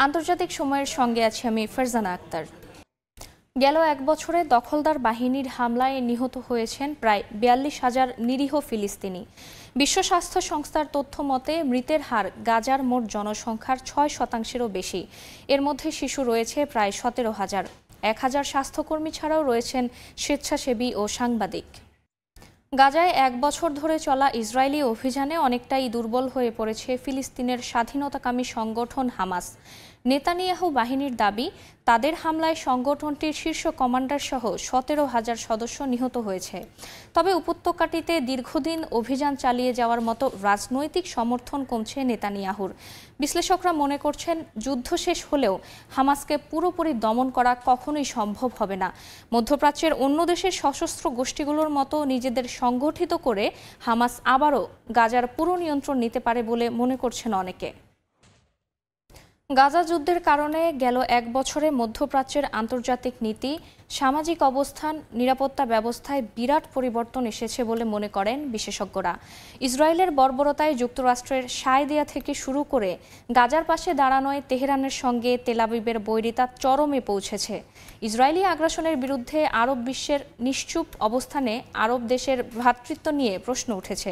আন্তর্জাতিক সময়ের সঙ্গে আছি আমি ফারজানা আক্তার। গেল এক বছরে দখলদার বাহিনীর হামলায় নিহত হয়েছেন প্রায় ৪২,০০০ নিরীহ ফিলিস্তিনি। বিশ্ব স্বাস্থ্য সংস্থার তথ্য মতে মৃতের হার গাজার মোট জনসংখ্যার ৬%-এরও বেশি। এর মধ্যে শিশু রয়েছে প্রায় ১৭,০০০। ১,০০০ স্বাস্থ্যকর্মী ছাড়াও রয়েছেন স্বেচ্ছাসেবী ও সাংবাদিক। গাজায় এক বছর ধরে চলা ইসরায়েলি অভিযানে অনেকটাই দুর্বল হয়ে পড়েছে ফিলিস্তিনের স্বাধীনতাকামী সংগঠন হামাস। নেতানিয়াহু বাহিনীর দাবি, তাদের হামলায় সংগঠনটির শীর্ষ কমান্ডার সহ ১৭,০০০ সদস্য নিহত হয়েছে। তবে উপত্যকাটিতে দীর্ঘদিন অভিযান চালিয়ে যাওয়ার মতো রাজনৈতিক সমর্থন কমছে নেতানিয়াহুর। বিশ্লেষকরা মনে করছেন, যুদ্ধ শেষ হলেও হামাসকে পুরোপুরি দমন করা কখনোই সম্ভব হবে না। মধ্যপ্রাচ্যের অন্য দেশের সশস্ত্র গোষ্ঠীগুলোর মতো নিজেদের সংগঠিত করে হামাস আবারও গাজার পুরো নিয়ন্ত্রণ নিতে পারে বলে মনে করছেন অনেকে। গাজা যুদ্ধের কারণে গেল এক বছরে মধ্যপ্রাচ্যের আন্তর্জাতিক নীতি, সামাজিক অবস্থান, নিরাপত্তা ব্যবস্থায় বিরাট পরিবর্তন এসেছে বলে মনে করেন বিশেষজ্ঞরা। ইসরায়েলের বর্বরতায় যুক্তরাষ্ট্রের সায় দেয়া থেকে শুরু করে গাজার পাশে দাঁড়ানোয় তেহরানের সঙ্গে তেল আবিবের বৈরিতা চরমে পৌঁছেছে। ইসরায়েলি আগ্রাসনের বিরুদ্ধে আরব বিশ্বের নিশ্চুপ অবস্থানে আরব দেশের ভ্রাতৃত্ব নিয়ে প্রশ্ন উঠেছে।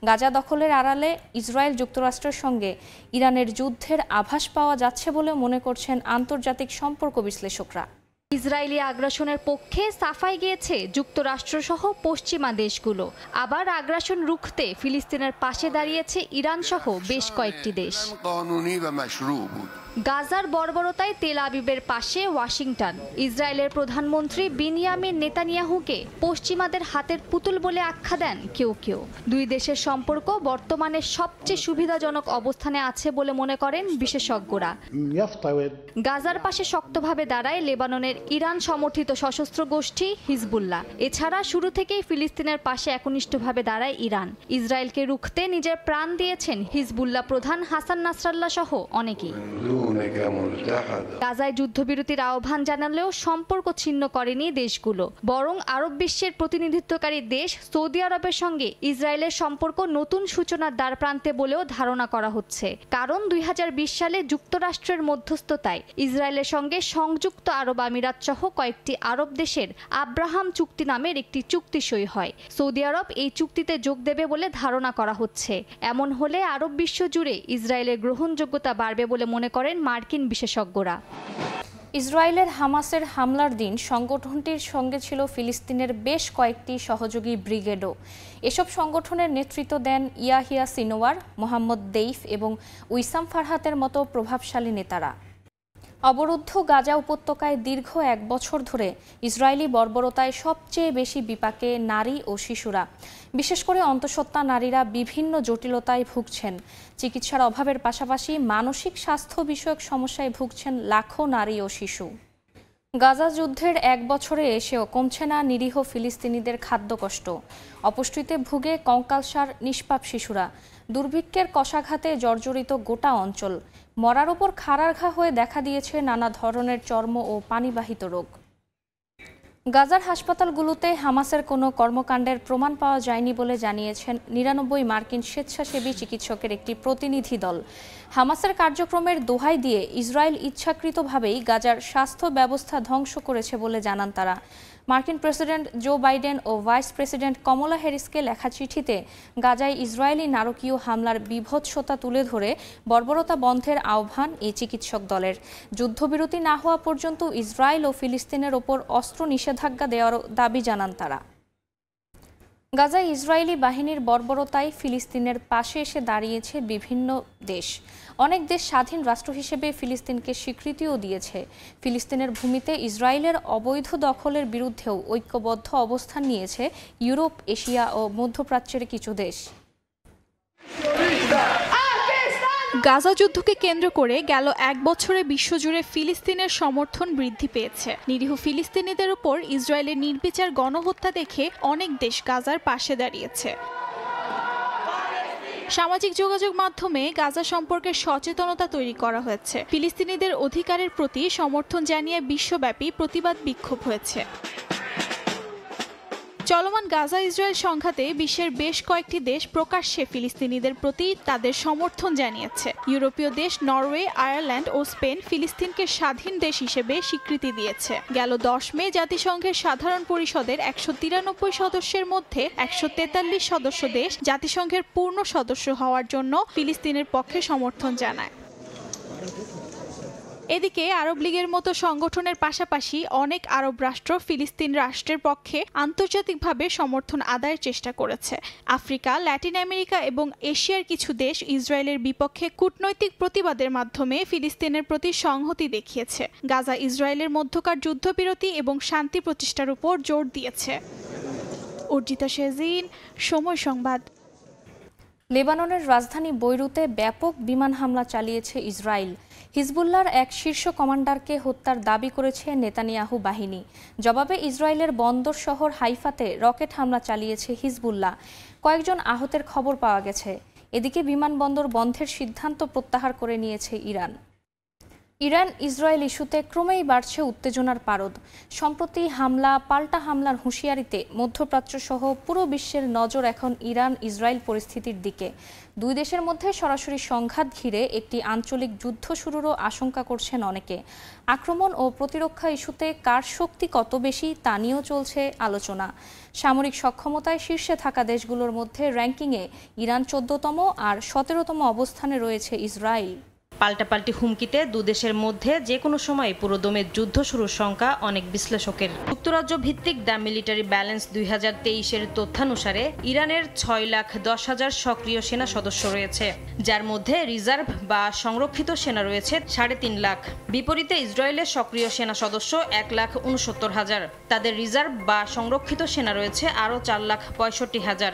গাজা দখলের আড়ালে ইসরায়েল যুক্তরাষ্ট্রের সঙ্গে ইরানের যুদ্ধের আভাস পাওয়া যাচ্ছে বলে মনে করছেন আন্তর্জাতিক সম্পর্ক বিশ্লেষকরা। ইসরায়েলি আগ্রাসনের পক্ষে সাফাই গিয়েছে যুক্তরাষ্ট্রসহ পশ্চিমা দেশগুলো। আবার আগ্রাসন রুখতে ফিলিস্তিনের পাশে দাঁড়িয়েছে ইরান সহ বেশ কয়েকটি দেশ। গাজার বর্বরতায় তেল আবিবের পাশে ওয়াশিংটন। ইসরায়েলের প্রধানমন্ত্রী বিনিয়ামিন নেতানিয়াহুকে পশ্চিমাদের হাতের পুতুল বলে আখ্যা দেন কেউ কেউ। দুই দেশের সম্পর্ক বর্তমানে সবচেয়ে সুবিধাজনক অবস্থানে আছে বলে মনে করেন বিশেষজ্ঞরা। গাজার পাশে শক্তভাবে দাঁড়ায় লেবাননের ইরান সমর্থিত সশস্ত্র গোষ্ঠী হিজবুল্লাহ। এছাড়া শুরু থেকেই ফিলিস্তিনের পাশে একনিষ্ঠভাবে দাঁড়ায় ইরান। ইসরায়েলকে রুখতে নিজের প্রাণ দিয়েছেন হিজবুল্লাহ প্রধান হাসান নাসরাল্লাহ সহ অনেকেই। গাজায় যুদ্ধবিরতির আহ্বান জানালেও সম্পর্ক ছিন্ন করেনি দেশগুলো। বরং আরব বিশ্বের প্রতিনিধিত্বকারী দেশ সৌদি আরবের সঙ্গে ইসরায়েলের সম্পর্ক নতুন সূচনার দ্বারপ্রান্তে বলেও ধারণা করা হচ্ছে। কারণ ২০২০ সালে যুক্তরাষ্ট্রের মধ্যস্থতায় ইসরায়েলের সঙ্গে সংযুক্ত আরব আমিরাত সহ কয়েকটি আরব দেশের আব্রাহাম চুক্তি নামের একটি চুক্তি সই হয়। সৌদি আরব এই চুক্তিতে যোগ দেবে বলে ধারণা করা হচ্ছে। এমন হলে আরব বিশ্ব জুড়ে ইসরায়েলের গ্রহণযোগ্যতা বাড়বে বলে মনে করেন মার্কিন বিশেষজ্ঞরা। ইসরায়েলের হামাসের হামলার দিন সংগঠনটির সঙ্গে ছিল ফিলিস্তিনের বেশ কয়েকটি সহযোগী ব্রিগেডও। এসব সংগঠনের নেতৃত্ব দেন ইয়াহিয়া সিনোয়ার, মোহাম্মদ দেইফ এবং উইসাম ফারহাতের মতো প্রভাবশালী নেতারা। অবরুদ্ধ গাজা উপত্যকায় দীর্ঘ এক বছর ধরে ইসরায়েলি বর্বরতায় সবচেয়ে বেশি বিপাকে নারী ও শিশুরা। বিশেষ করে অন্তঃসত্ত্বা নারীরা বিভিন্ন জটিলতায় ভুগছেন। চিকিৎসার অভাবের পাশাপাশি মানসিক স্বাস্থ্য বিষয়ক সমস্যায় ভুগছেন লাখো নারী ও শিশু। গাজা যুদ্ধের এক বছরে এসেও কমছে না নিরীহ ফিলিস্তিনিদের খাদ্যকষ্ট। অপুষ্টিতে ভুগে কঙ্কালসার নিষ্পাপ শিশুরা। দুর্ভিক্ষের কষাঘাতে জর্জরিত গোটা অঞ্চল। মরার ওপর খাড়ার ঘা হয়ে দেখা দিয়েছে নানা ধরনের চর্ম ও পানিবাহিত রোগ। গাজার হাসপাতালগুলোতে হামাসের কোনো কর্মকাণ্ডের প্রমাণ পাওয়া যায়নি বলে জানিয়েছেন ৯৯ মার্কিন স্বেচ্ছাসেবী চিকিৎসকের একটি প্রতিনিধি দল। হামাসের কার্যক্রমের দোহাই দিয়ে ইসরায়েল ইচ্ছাকৃতভাবেই গাজার স্বাস্থ্য ব্যবস্থা ধ্বংস করেছে বলে জানান তারা। মার্কিন প্রেসিডেন্ট জো বাইডেন ও ভাইস প্রেসিডেন্ট কমলা হ্যারিসকে লেখা চিঠিতে গাজায় ইসরায়েলি নারকীয় হামলার বীভৎসতা তুলে ধরে বর্বরতা বন্ধের আহ্বান এই চিকিৎসক দলের। যুদ্ধবিরতি না হওয়া পর্যন্ত ইসরায়েল ও ফিলিস্তিনের ওপর অস্ত্র নিষেধাজ্ঞা দেওয়ার দাবি জানান তারা। গাজায় ইসরায়েলি বাহিনীর বর্বরতায় ফিলিস্তিনের পাশে এসে দাঁড়িয়েছে বিভিন্ন দেশ। অনেক দেশ স্বাধীন রাষ্ট্র হিসেবে ফিলিস্তিনকে স্বীকৃতিও দিয়েছে। ফিলিস্তিনের ভূমিতে ইসরায়েলের অবৈধ দখলের বিরুদ্ধেও ঐক্যবদ্ধ অবস্থান নিয়েছে ইউরোপ, এশিয়া ও মধ্যপ্রাচ্যের কিছু দেশ। গাজা যুদ্ধকে কেন্দ্র করে গেল এক বছরে বিশ্বজুড়ে ফিলিস্তিনের সমর্থন বৃদ্ধি পেয়েছে। নিরীহ ফিলিস্তিনিদের উপর ইসরায়েলের নির্বিচার গণহত্যা দেখে অনেক দেশ গাজার পাশে দাঁড়িয়েছে। সামাজিক যোগাযোগ মাধ্যমে গাজা সম্পর্কে সচেতনতা তৈরি করা হয়েছে। ফিলিস্তিনিদের অধিকারের প্রতি সমর্থন জানিয়ে বিশ্বব্যাপী প্রতিবাদ বিক্ষোভ হয়েছে। চলমান গাজা ইসরায়েল সংঘাতে বিশ্বের বেশ কয়েকটি দেশ প্রকাশ্যে ফিলিস্তিনিদের প্রতি তাদের সমর্থন জানিয়েছে। ইউরোপীয় দেশ নরওয়ে, আয়ারল্যান্ড ও স্পেন ফিলিস্তিনকে স্বাধীন দেশ হিসেবে স্বীকৃতি দিয়েছে। গেল 10 মে জাতিসংঘের সাধারণ পরিষদের 193 সদস্যের মধ্যে 143 সদস্য দেশ জাতিসংঘের পূর্ণ সদস্য হওয়ার জন্য ফিলিস্তিনের পক্ষে সমর্থন জানায়। এদিকে আরব লীগের মতো সংগঠনের পাশাপাশি অনেক আরব রাষ্ট্র ফিলিস্তিন রাষ্ট্রের পক্ষে আন্তর্জাতিকভাবে সমর্থন আদায়ের চেষ্টা করেছে। আফ্রিকা, ল্যাটিন আমেরিকা এবং এশিয়ার কিছু দেশ ইসরায়েলের বিপক্ষে কূটনৈতিক প্রতিবাদের মাধ্যমে ফিলিস্তিনের প্রতি সংহতি দেখিয়েছে। গাজা ইসরায়েলের মধ্যকার যুদ্ধবিরতি এবং শান্তি প্রতিষ্ঠার উপর জোর দিয়েছে। অর্জিতা শেজিন, সময় সংবাদ। লেবাননের রাজধানী বৈরুতে ব্যাপক বিমান হামলা চালিয়েছে ইসরায়েল। হিজবুল্লাহর এক শীর্ষ কমান্ডারকে হত্যার দাবি করেছে নেতানিয়াহু বাহিনী। জবাবে ইসরায়েলের বন্দর শহর হাইফাতে রকেট হামলা চালিয়েছে হিজবুল্লাহ। কয়েকজন আহতের খবর পাওয়া গেছে। এদিকে বিমানবন্দর বন্ধের সিদ্ধান্ত প্রত্যাহার করে নিয়েছে ইরান। ইরান ইসরায়েল ইস্যুতে ক্রমেই বাড়ছে উত্তেজনার পারদ। সম্প্রতি হামলা পাল্টা হামলার হুঁশিয়ারিতে মধ্যপ্রাচ্য সহ পুরো বিশ্বের নজর এখন ইরান ইসরায়েল পরিস্থিতির দিকে। দুই দেশের মধ্যে সরাসরি সংঘাত ঘিরে একটি আঞ্চলিক যুদ্ধ শুরুরও আশঙ্কা করছেন অনেকে। আক্রমণ ও প্রতিরক্ষা ইস্যুতে কার শক্তি কত বেশি তা নিয়েও চলছে আলোচনা। সামরিক সক্ষমতায় শীর্ষে থাকা দেশগুলোর মধ্যে র্যাঙ্কিংয়ে ইরান 14তম আর 17তম অবস্থানে রয়েছে ইসরায়েল। পাল্টাপাল্টি হুমকিতে দুদেশের মধ্যে যে কোনো সময় পুরোদমে যুদ্ধ শুরুর শঙ্কা অনেক বিশ্লেষকের। যুক্তরাজ্য ভিত্তিক দ্য মিলিটারি ব্যালেন্স 2023-এর তথ্যানুসারে ইরানের 6,10,000 সক্রিয় সেনা সদস্য রয়েছে, যার মধ্যে রিজার্ভ বা সংরক্ষিত সেনা রয়েছে 3.5 লাখ। বিপরীতে ইসরায়েলের সক্রিয় সেনা সদস্য 1,69,000। তাদের রিজার্ভ বা সংরক্ষিত সেনা রয়েছে আরও 4,65,000।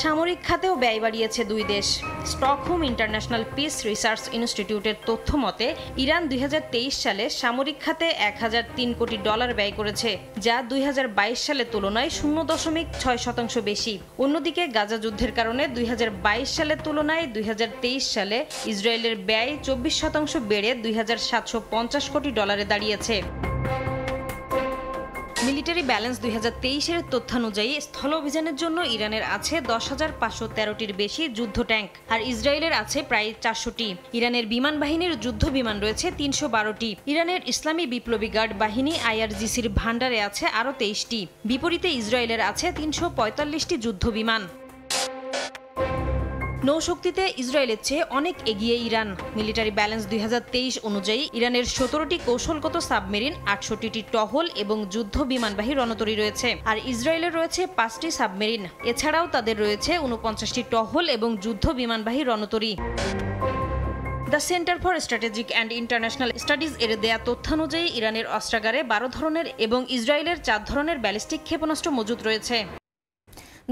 সামরিক খাতেও ব্যয় বাড়িয়েছে দুই দেশ। স্টকহোম ইন্টারন্যাশনাল পিস রিসার্চ ইনস্টিটিউটের তথ্য মতে ইরান 2023 সালে সামরিক খাতে $1,003 কোটি ব্যয় করেছে, যা 2022 সালের তুলনায় 0.6% বেশি। অন্যদিকে গাজা যুদ্ধের কারণে 2022 সালের তুলনায় 2023 সালে ইসরায়েলের ব্যয় 24% বেড়ে $2,750 কোটি দাঁড়িয়েছে। মিলিটারি ব্যালেন্স 2023-এর তথ্যানুযায়ী স্থল অভিযানের জন্য ইরানের আছে 10,513টির বেশি যুদ্ধ ট্যাঙ্ক, আর ইসরায়েলের আছে প্রায় 400টি। ইরানের বিমান বাহিনীর যুদ্ধ বিমান রয়েছে 312টি। ইরানের ইসলামী বিপ্লবী গার্ড বাহিনী IRGCর ভান্ডারে আছে আরও 23টি। বিপরীতে ইসরায়েলের আছে 345টি যুদ্ধ বিমান। নৌশক্তিতে ইসরায়েলের চেয়ে অনেক এগিয়ে ইরান। মিলিটারি ব্যালেন্স 2023 অনুযায়ী ইরানের 17টি কৌশলগত সাবমেরিন, 68টি টহল এবং যুদ্ধ বিমানবাহী রণতরী রয়েছে, আর ইসরায়েলের রয়েছে 5টি সাবমেরিন। এছাড়াও তাদের রয়েছে 49টি টহল এবং যুদ্ধ বিমানবাহী রণতরী। The centre for strategic and international studies এর দেয়া তথ্যানুযায়ী ইরানের অস্ত্রাগারে 12 ধরনের এবং ইসরায়েলের 4 ধরনের ব্যালিস্টিক ক্ষেপণাস্ত্র মজুত রয়েছে।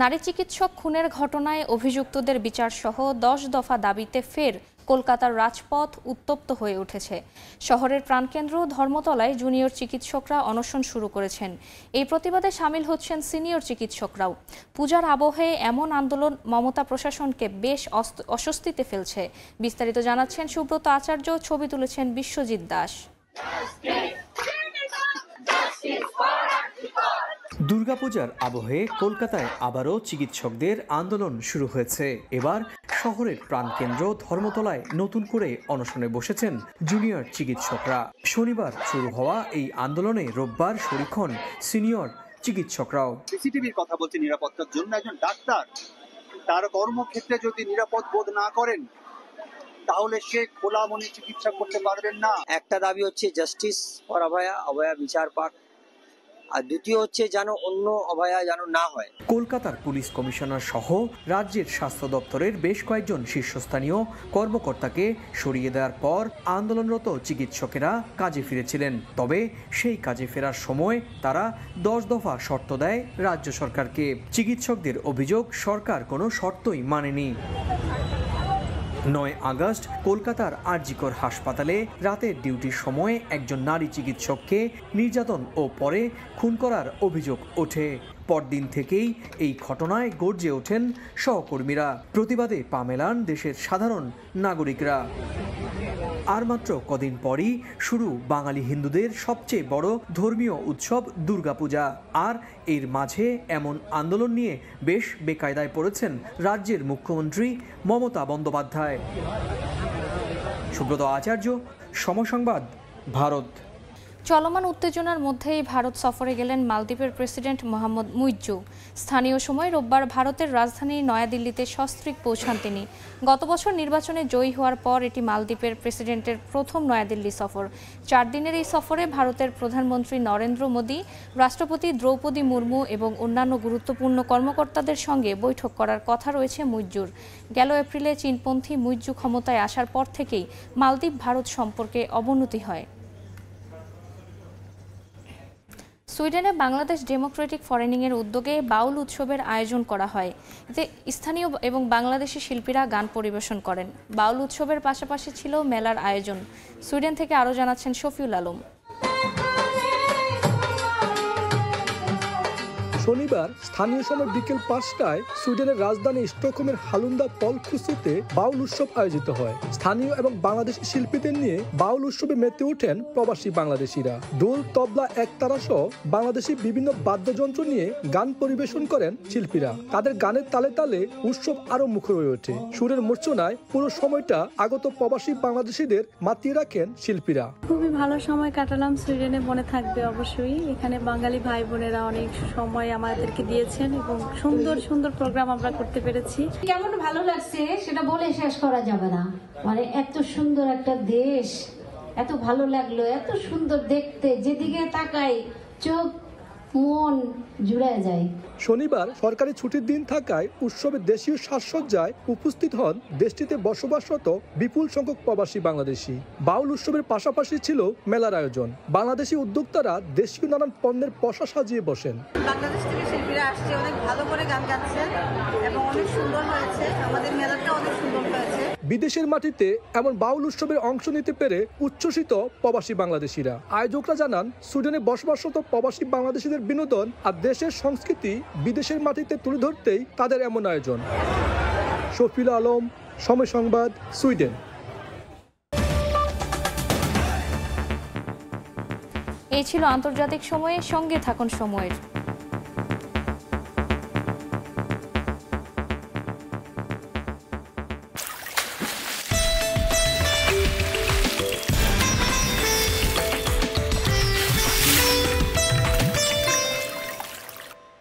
নারী চিকিৎসক খুনের ঘটনায় অভিযুক্তদের বিচার সহ 10 দফা দাবিতে ফের কলকাতার রাজপথ উত্তপ্ত হয়ে উঠেছে। শহরের প্রাণকেন্দ্র ধর্মতলায় জুনিয়র চিকিৎসকরা অনশন শুরু করেছেন। এই প্রতিবাদে সামিল হচ্ছেন সিনিয়র চিকিৎসকরাও। পূজার আবহে এমন আন্দোলন মমতা প্রশাসনকে বেশ অস্বস্তিতে ফেলছে। বিস্তারিত জানাচ্ছেন সুব্রত আচার্য, ছবি তুলেছেন বিশ্বজিৎ দাস। দুর্গাপূজার আবহে কলকাতায় আবারও চিকিৎসকদের আন্দোলন শুরু হয়েছে। এবার শহরের প্রাণকেন্দ্র ধর্মতলায় নতুন করে অনশনে বসেছেন জুনিয়র চিকিৎসকরা। শনিবার শুরু হওয়া এই আন্দোলনে রোববার শরিক হন সিনিয়র চিকিৎসকরাও। সিসিটিভির কথা বলছে নিরাপত্তার জন্য। একজন ডাক্তার তার কর্মক্ষেত্রে যদি নিরাপদ বোধ না করেন তাহলে সে খোলা মনে চিকিৎসা করতে পারবেন না। একটা দাবি হচ্ছে জাস্টিস ফর অভয়া, অভয়া বিচার পাক, আর দ্বিতীয় হচ্ছে যেন অন্য অভয়া যেন না হয়। কলকাতার পুলিশ কমিশনার সহ রাজ্যের স্বাস্থ্য দপ্তরের বেশ কয়েকজন শীর্ষস্থানীয় কর্মকর্তাকে সরিয়ে দেওয়ার পর আন্দোলনরত চিকিৎসকেরা কাজে ফিরেছিলেন। তবে সেই কাজে ফেরার সময় তারা 10 দফা শর্ত দেয় রাজ্য সরকারকে। চিকিৎসকদের অভিযোগ সরকার কোনো শর্তই মানেনি। 9 আগস্ট কলকাতার আরজিকর হাসপাতালে রাতের ডিউটির সময় একজন নারী চিকিৎসককে নির্যাতন ও পরে খুন করার অভিযোগ ওঠে। পরদিন থেকেই এই ঘটনায় গর্জে ওঠেন সহকর্মীরা। প্রতিবাদে পা মেলান দেশের সাধারণ নাগরিকরা। আর মাত্র কদিন পরই শুরু বাঙালি হিন্দুদের সবচেয়ে বড় ধর্মীয় উৎসব দুর্গাপূজা। আর এর মাঝে এমন আন্দোলন নিয়ে বেশ বেকায়দায় পড়েছেন রাজ্যের মুখ্যমন্ত্রী মমতা বন্দ্যোপাধ্যায়। সুব্রত আচার্য, সময় সংবাদ, ভারত। চলমান উত্তেজনার মধ্যেই ভারত সফরে গেলেন মালদ্বীপের প্রেসিডেন্ট মোহাম্মদ মুইজ্জু। স্থানীয় সময় রোববার ভারতের রাজধানী নয়াদিল্লিতে সস্ত্রীক পৌঁছান তিনি। গত বছর নির্বাচনে জয়ী হওয়ার পর এটি মালদ্বীপের প্রেসিডেন্টের প্রথম নয়াদিল্লি সফর। 4 দিনের এই সফরে ভারতের প্রধানমন্ত্রী নরেন্দ্র মোদী, রাষ্ট্রপতি দ্রৌপদী মুর্মু এবং অন্যান্য গুরুত্বপূর্ণ কর্মকর্তাদের সঙ্গে বৈঠক করার কথা রয়েছে মুইজ্জুর। গেল এপ্রিলে চীনপন্থী মুইজ্জু ক্ষমতায় আসার পর থেকেই মালদ্বীপ ভারত সম্পর্কে অবনতি হয়। সুইডেনে বাংলাদেশ ডেমোক্রেটিক ফরেনিংয়ের উদ্যোগে বাউল উৎসবের আয়োজন করা হয়। এতে স্থানীয় এবং বাংলাদেশি শিল্পীরা গান পরিবেশন করেন। বাউল উৎসবের পাশাপাশি ছিল মেলার আয়োজন। সুইডেন থেকে আরও জানাচ্ছেন শফিউল আলম। শনিবার স্থানীয় সময় বিকেল 5টায় সুইডেনের রাজধানী স্টকহোমের হালুন্দা পলখুসুতে বাউল উৎসব আয়োজিত হয়। স্থানীয় এবং বাংলাদেশি শিল্পীদের নিয়ে বাউল উৎসবে মেতে ওঠেন প্রবাসী বাংলাদেশিরা। ঢোল, তবলা, একতারা সহ বাংলাদেশি বিভিন্ন বাদ্যযন্ত্র নিয়ে গান পরিবেশন করেন শিল্পীরা। তাদের গানের তালে তালে উৎসব আরো মুখর হয়ে ওঠে। সুরের মূর্ছনায় পুরো সময়টা আগত প্রবাসী বাংলাদেশিদের মাতিয়ে রাখেন শিল্পীরা। খুবই ভালো সময় কাটালাম। সুইডেনে মনে থাকবে অবশ্যই। এখানে বাঙালি ভাই বোনেরা অনেক সময় আমাদেরকে দিয়েছেন এবং সুন্দর সুন্দর প্রোগ্রাম আমরা করতে পেরেছি। কেমন ভালো লাগছে সেটা বলে শেষ করা যাবে না। মানে এত সুন্দর একটা দেশ, এত ভালো লাগলো, এত সুন্দর দেখতে, যেদিকে তাকাই চোখ মন জুড়ে যায়। শনিবার সরকারি ছুটির দিন থাকায় উৎসবে দেশীয় সাজসজ্জায় উপস্থিত হন দেশটিতে বসবাসরত বিপুল সংখ্যক প্রবাসী বাংলাদেশি। বাউল উৎসবের পাশাপাশি ছিল মেলার আয়োজন। বাংলাদেশি উদ্যোক্তারা দেশীয় নানান পণ্যের পসরা সাজিয়ে বসেন। বাংলাদেশ থেকে শিল্পীরা আসছে, অনেক ভালো করে গান গাচ্ছে এবং অনেক সুন্দর হয়েছে। আমাদের মেলাটা অনেক সুন্দর হয়েছে। বিদেশের মাটিতে এমন বাউল উৎসবের অংশ নিতে পেরে উচ্ছ্বসিত প্রবাসী বাংলাদেশিরা। আয়োজকরা জানান, সুইডেনে বসবাসরত প্রবাসী বাংলাদেশিদের বিনোদন আর দেশের সংস্কৃতি বিদেশের মাটিতে তুলে ধরতেই তাদের এমন আয়োজন। শফিউল আলম, সময় সংবাদ, সুইডেন। এই ছিল আন্তর্জাতিক সময়ে। সঙ্গে থাকুন সময়ের।